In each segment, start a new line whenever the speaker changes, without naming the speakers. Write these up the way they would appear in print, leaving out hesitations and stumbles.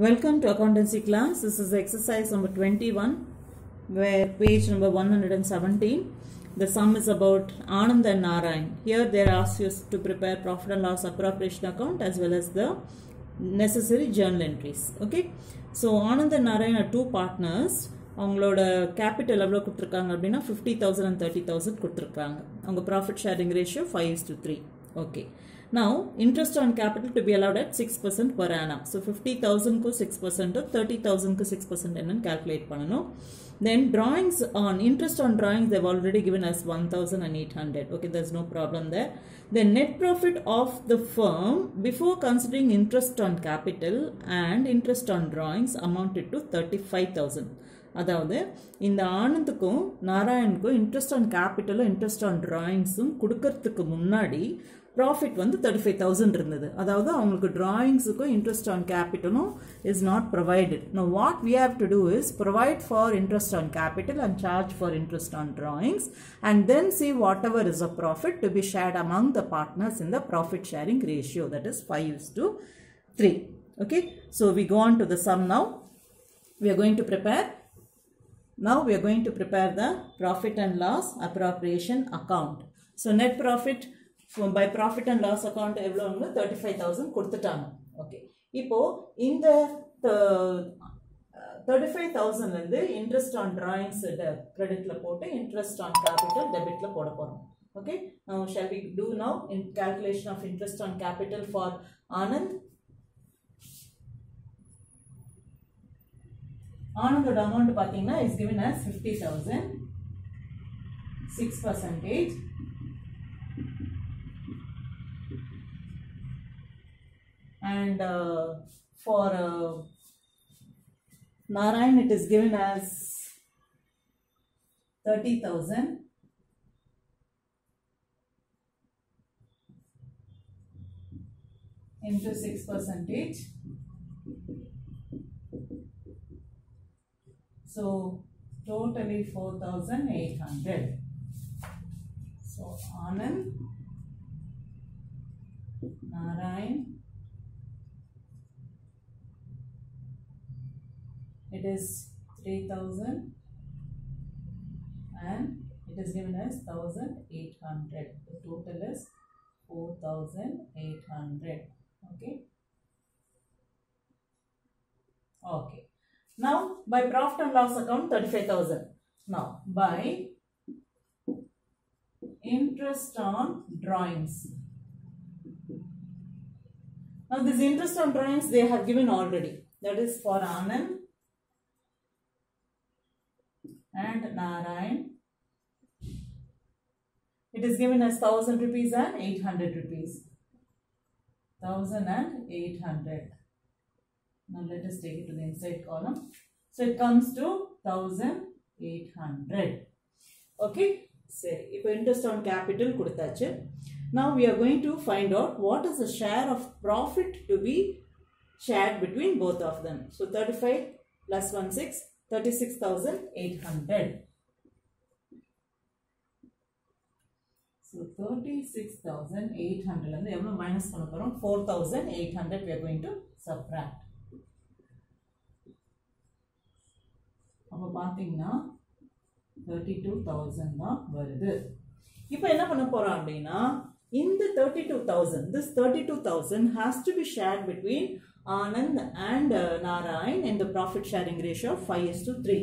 Welcome to accountancy class. This is exercise number 21 where page number 117. The sum is about Anand and Narayan. Here they ask you to prepare profit and loss appropriation account as well as the necessary journal entries. Okay. So Anand and Narayan are two partners. அவங்களோட capital எவ்வளோ கொடுத்துருக்காங்க அப்படின்னா 50,000 and 30,000 கொடுத்துருக்காங்க. அவங்க profit sharing ratio 5:3. Okay. Now, interest on capital to be allowed at 6% per annum. So, 50,000 ku 6%, 30,000 ku 6% and calculate panano. Then, drawings on interest on drawings, they've already given us 1,800. Okay, there's no problem there. The net profit of the firm before considering interest on capital and interest on drawings amounted to 35,000. அதாவது இந்த ஆனந்துக்கும் நாராயணுக்கும் interest on கேபிட்டலும் interest on டிராயிங்ஸும் கொடுக்கறதுக்கு முன்னாடி profit வந்து 35,000 இருந்தது. அதாவது அவங்களுக்கு டிராயிங்ஸுக்கும் இன்ட்ரெஸ்ட் ஆன் கேபிட்டலும் is not provided. Now what we have to do is provide for interest on capital and charge for interest on drawings and then see whatever is a profit to be shared among the partners in the profit sharing ratio, that is 5:3. Okay, so we go on to the sum now. We are going to prepare the profit and loss appropriation account. So net profit by profit and loss account எவ்வளோ 35,000 கொடுத்துட்டாங்க. Okay, இப்போ இந்த 35,000 இருந்து interest on drawings கிரெடிட்ல போட்டு interest on capital டெபிட்ல போட போறோம். Okay, now shall we do now in calculation of interest on capital for Anand? Anandோட amount பாத்தீங்கன்னா is given as 50,000, 6%. And for Narayan it is given as 30,000 into 6%. So totally 4,800. So Anand, Narayan, it is 3,000 and it is given as 1,800. The total is 4,800. Okay. Okay. Now by profit and loss account 35,000. Now by interest on drawings. Now this interest on drawings they have given already. That is for Anand and Narayan. It is given as 1,000 rupees and 800 rupees. 1,000 and 800. Now let us take it to the inside column. So it comes to 1,800. Okay. So if interest on capital kuduthachu. Now we are going to find out what is the share of profit to be shared between both of them. So 35 plus 16, 36,800. So 36,800 and எவ்வளவு minus பண்ண போறோம் 4,800 we are going to subtract. அப்ப பாத்தீங்கன்னா 32,000 தான் வருது. இப்போ என்ன பண்ண போறோம் அப்படினா இந்த 32,000, this 32,000 has to be shared between Anand and Narayan in the profit sharing ratio of 5:3.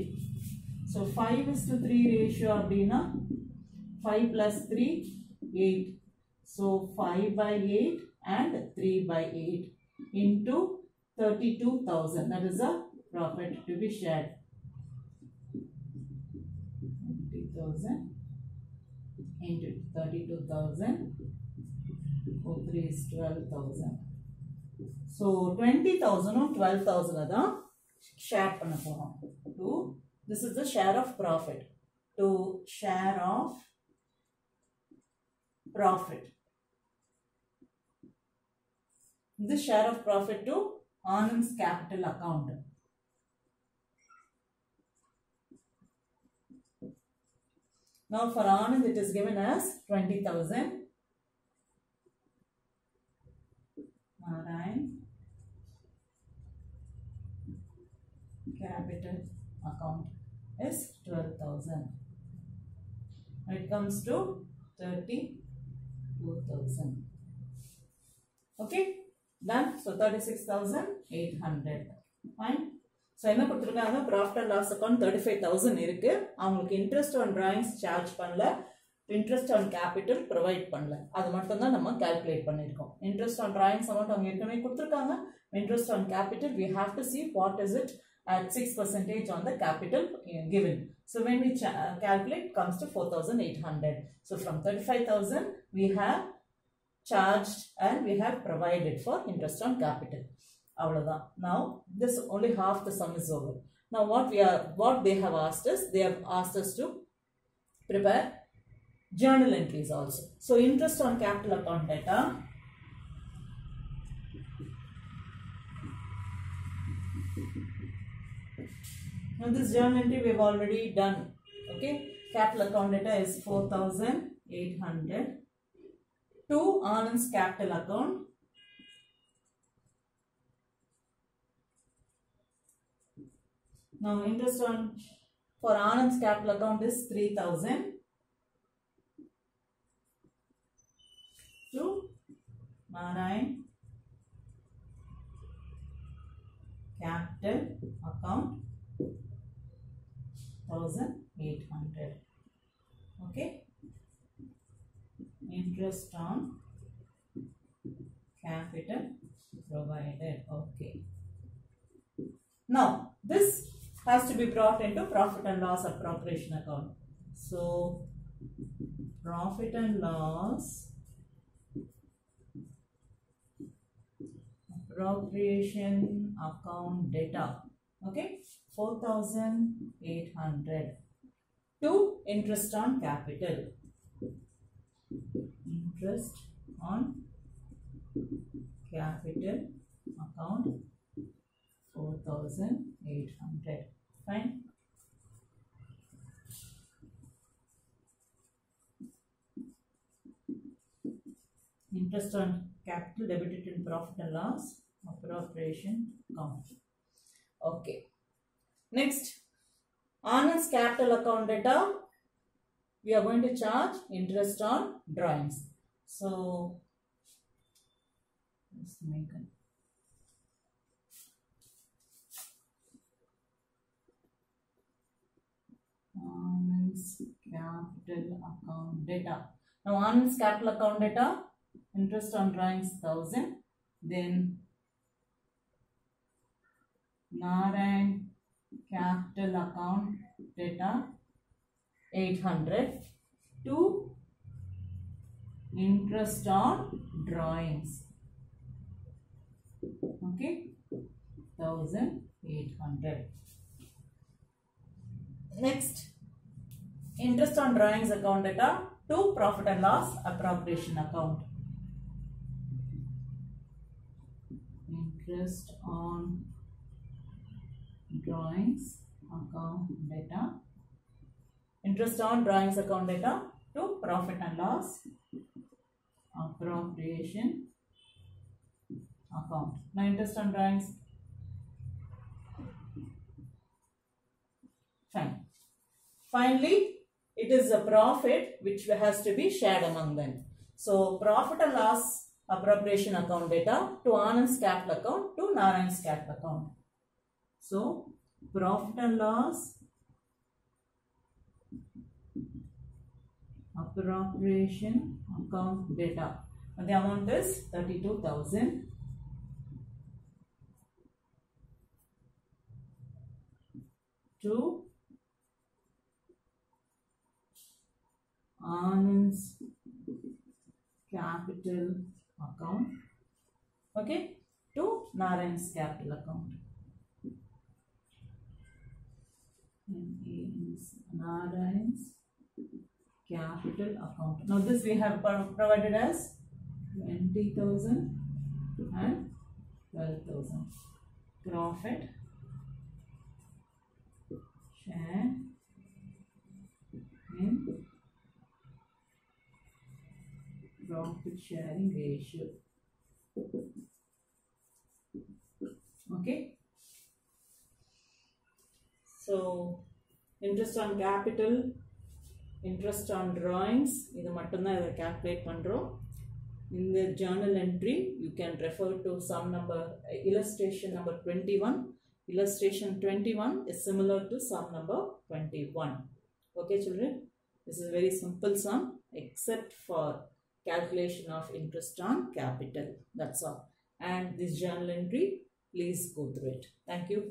So 5:3 ratio அப்படினா 5 plus 3 8. So 5/8 and 3/8 into 32,000. That is a profit to be shared. 20,000 into 32,000. 3 is 12,000. So 20,000 or 12,000 தான் share பண்ண போறோம். This is the share of profit. To share of profit. This share of profit to Anand's capital account. Now for Anand it is given as 20,000. Narayan capital account is 12,000. It comes to 32,000. Okay, done. So 36,800. Fine. So என்ன கொடுத்திருக்காங்க, profit and loss account 35,000 இருக்கு. அவங்களுக்கு interest on drawings charge பண்ணல, interest on capital provide பண்ணல. அது மட்டும் தான் நம்ம calculate பண்ணிருக்கோம். Interest on drawings amount அவங்க ஏற்கனவே கொடுத்திருக்காங்க. Interest on capital we have to see what is it at 6% on the capital given. So when we calculate comes to 4,800. So from 35,000 we have charged and we have provided for interest on capital. Now this only half the sum is over. Now what they have asked us, they have asked us to prepare journal entries also. So interest on capital account data. Now this journal entry we have already done. Okay, capital account data is 4,800 to Anand's capital account. Now interest on for Anand's capital account is 3,000 to Narayan capital account 1,800. Okay, interest on capital provided. Okay, now this has to be brought into profit and loss appropriation account. So profit and loss appropriation account data. Okay, 4,800 to interest on capital. Interest on capital account 4,800. Fine. Interest on capital debited in profit and loss appropriation account. Okay. Next, Anand's capital account data, we are going to charge interest on drawings. So, let's make it. Anand's capital account data. Now, Anand's capital account data, interest on drawings 1,000. Then, Narayan capital account data 800 to interest on drawings. Okay, 1,800. Next, interest on drawings account data to profit and loss appropriation account. Interest on drawings account data. Interest on drawings account data to profit and loss appropriation account. Now interest on drawings. Fine. Finally, it is a profit which has to be shared among them. So profit and loss appropriation account data to Anand's capital account to Narayan's capital account. So profit and loss appropriation account data. And the amount is 32,000 to Anand's capital account. Okay, to Narayan's capital account. Narayan's capital account. Now this we have provided as 20,000 and 12,000. Profit share in profit sharing ratio. Okay. So interest on capital, interest on drawings, இது மட்டும்தான் இதை calculate பண்றோம். In the journal entry, you can refer to sum number, illustration number 21. Illustration 21 is similar to sum number 21. Okay children, this is very simple sum except for calculation of interest on capital. That's all. And this journal entry, please go through it. Thank you.